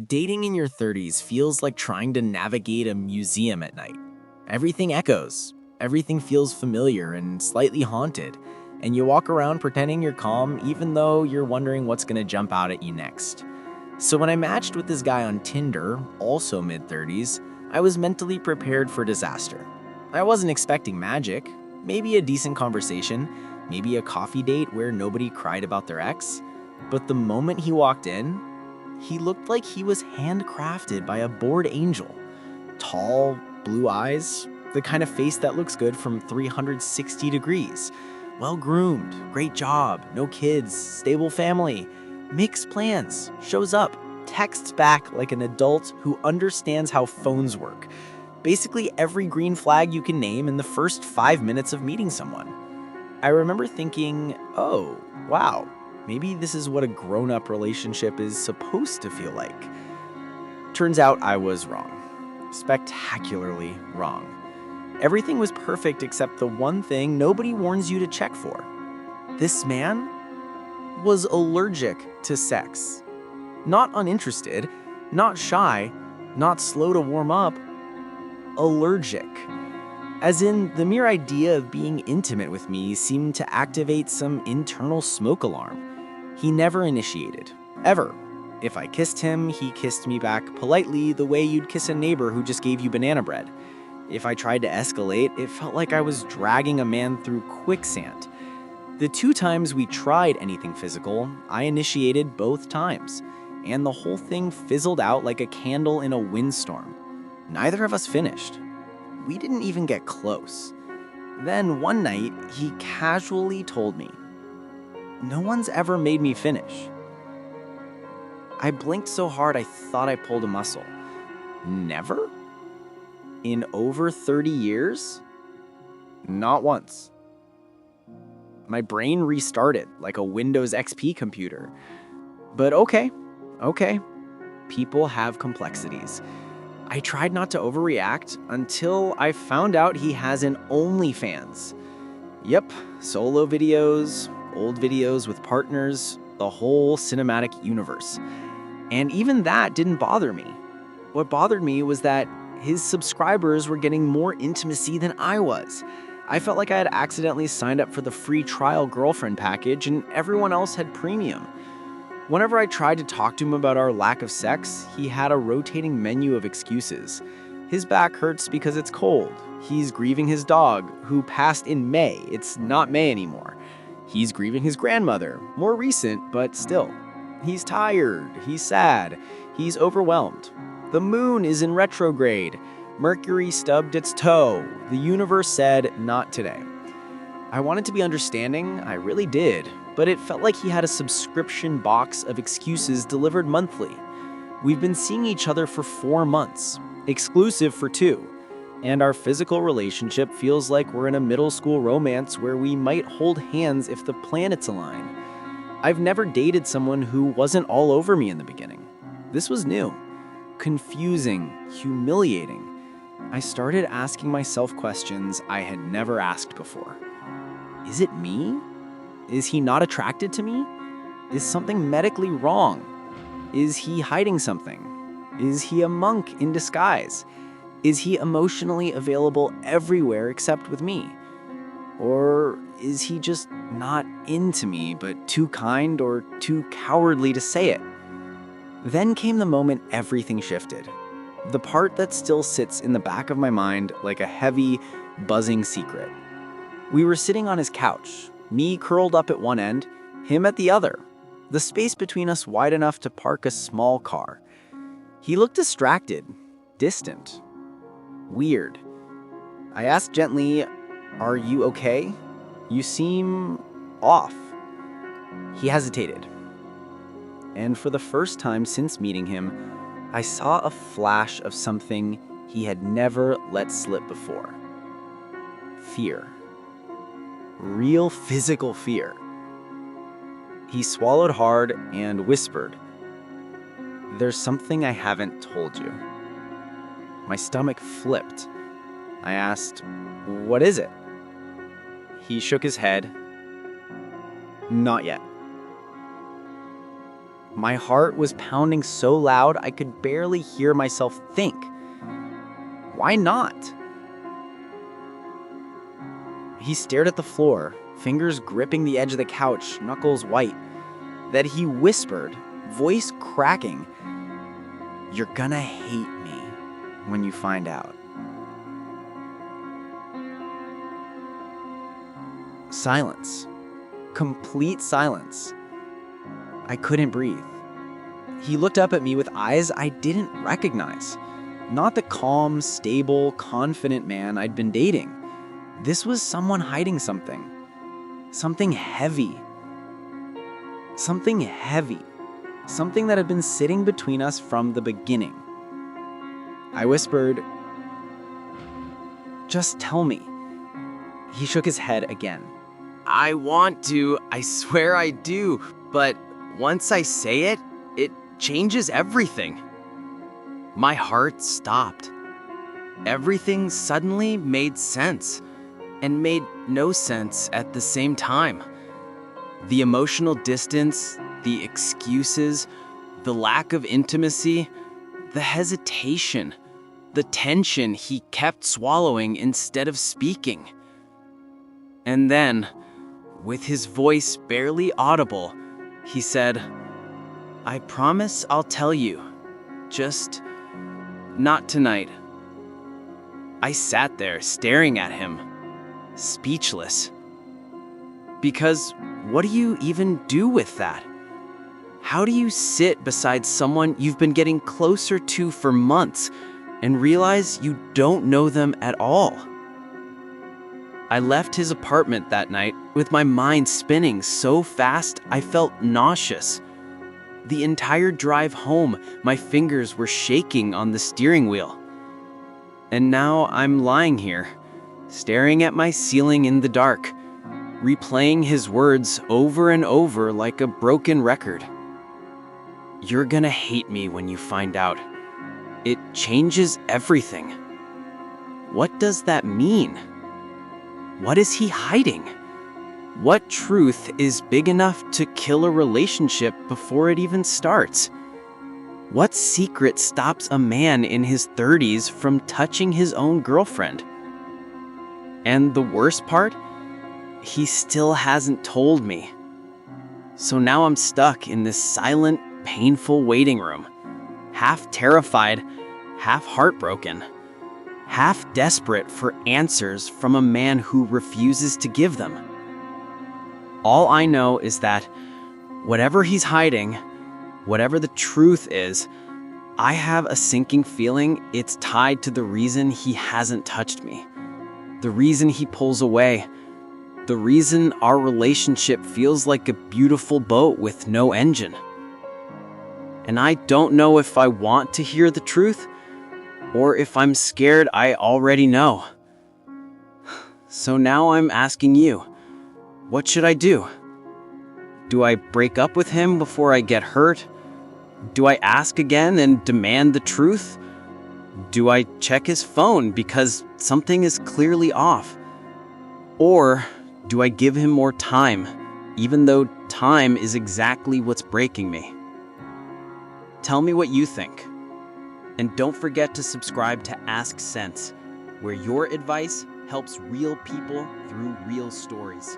Dating in your 30s feels like trying to navigate a museum at night. Everything echoes, everything feels familiar and slightly haunted, and you walk around pretending you're calm even though you're wondering what's gonna jump out at you next. So when I matched with this guy on Tinder, also mid-30s, I was mentally prepared for disaster. I wasn't expecting magic, maybe a decent conversation, maybe a coffee date where nobody cried about their ex. But the moment he walked in, he looked like he was handcrafted by a bored angel. Tall, blue eyes, the kind of face that looks good from 360 degrees. Well groomed, great job, no kids, stable family, mixed plans, shows up, texts back like an adult who understands how phones work. Basically every green flag you can name in the first 5 minutes of meeting someone. I remember thinking, oh, wow, maybe this is what a grown-up relationship is supposed to feel like. Turns out I was wrong. Spectacularly wrong. Everything was perfect except the one thing nobody warns you to check for. This man was allergic to sex. Not uninterested, not shy, not slow to warm up. Allergic. As in, the mere idea of being intimate with me seemed to activate some internal smoke alarm. He never initiated. Ever. If I kissed him, he kissed me back politely the way you'd kiss a neighbor who just gave you banana bread. If I tried to escalate, it felt like I was dragging a man through quicksand. The 2 times we tried anything physical, I initiated both times, and the whole thing fizzled out like a candle in a windstorm. Neither of us finished. We didn't even get close. Then one night, he casually told me, "No one's ever made me finish." I blinked so hard I thought I pulled a muscle. Never? In over 30 years? Not once. My brain restarted like a Windows XP computer. But okay. People have complexities. I tried not to overreact until I found out he has an OnlyFans. Yep, solo videos, old videos with partners, the whole cinematic universe. And even that didn't bother me. What bothered me was that his subscribers were getting more intimacy than I was. I felt like I had accidentally signed up for the free trial girlfriend package and everyone else had premium. Whenever I tried to talk to him about our lack of sex, he had a rotating menu of excuses. His back hurts because it's cold. He's grieving his dog, who passed in May. It's not May anymore. He's grieving his grandmother, more recent, but still. He's tired, he's sad, he's overwhelmed. The moon is in retrograde. Mercury stubbed its toe. The universe said, not today. I wanted to be understanding, I really did, but it felt like he had a subscription box of excuses delivered monthly. We've been seeing each other for 4 months, exclusive for 2, and our physical relationship feels like we're in a middle school romance where we might hold hands if the planets align. I've never dated someone who wasn't all over me in the beginning. This was new, confusing, humiliating. I started asking myself questions I had never asked before. Is it me? Is he not attracted to me? Is something medically wrong? Is he hiding something? Is he a monk in disguise? Is he emotionally available everywhere except with me? Or is he just not into me, but too kind or too cowardly to say it? Then came the moment everything shifted. The part that still sits in the back of my mind like a heavy, buzzing secret. We were sitting on his couch, me curled up at one end, him at the other, the space between us wide enough to park a small car. He looked distracted, distant, weird. I asked gently, "Are you okay? You seem off." He hesitated. And for the first time since meeting him, I saw a flash of something he had never let slip before. Fear. Real physical fear. He swallowed hard and whispered, "There's something I haven't told you." My stomach flipped. I asked, "What is it?" He shook his head. "Not yet." My heart was pounding so loud I could barely hear myself think. Why not? He stared at the floor, fingers gripping the edge of the couch, knuckles white. Then he whispered, voice cracking, "You're gonna hate me when you find out." Silence. Complete silence. I couldn't breathe. He looked up at me with eyes I didn't recognize. Not the calm, stable, confident man I'd been dating. This was someone hiding something. Something heavy. Something heavy. Something that had been sitting between us from the beginning. I whispered, "Just tell me." He shook his head again. I want to, I swear I do, but once I say it, it changes everything. My heart stopped. Everything suddenly made sense, and made no sense at the same time. The emotional distance, the excuses, the lack of intimacy, the hesitation, the tension he kept swallowing instead of speaking. And then, with his voice barely audible, he said, "I promise I'll tell you, just not tonight." I sat there staring at him, speechless. Because what do you even do with that? How do you sit beside someone you've been getting closer to for months and realize you don't know them at all? I left his apartment that night with my mind spinning so fast I felt nauseous. The entire drive home, my fingers were shaking on the steering wheel. And now I'm lying here, staring at my ceiling in the dark, replaying his words over and over like a broken record. "You're gonna hate me when you find out. It changes everything." What does that mean? What is he hiding? What truth is big enough to kill a relationship before it even starts? What secret stops a man in his 30s from touching his own girlfriend? And the worst part? He still hasn't told me. So now I'm stuck in this silent, painful waiting room, half terrified, half heartbroken, half desperate for answers from a man who refuses to give them. All I know is that whatever he's hiding, whatever the truth is, I have a sinking feeling it's tied to the reason he hasn't touched me, the reason he pulls away, the reason our relationship feels like a beautiful boat with no engine. And I don't know if I want to hear the truth, or if I'm scared I already know. So now I'm asking you, what should I do? Do I break up with him before I get hurt? Do I ask again and demand the truth? Do I check his phone because something is clearly off? Or do I give him more time, even though time is exactly what's breaking me? Tell me what you think. And don't forget to subscribe to Ask Sense, where your advice helps real people through real stories,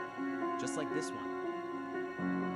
just like this one.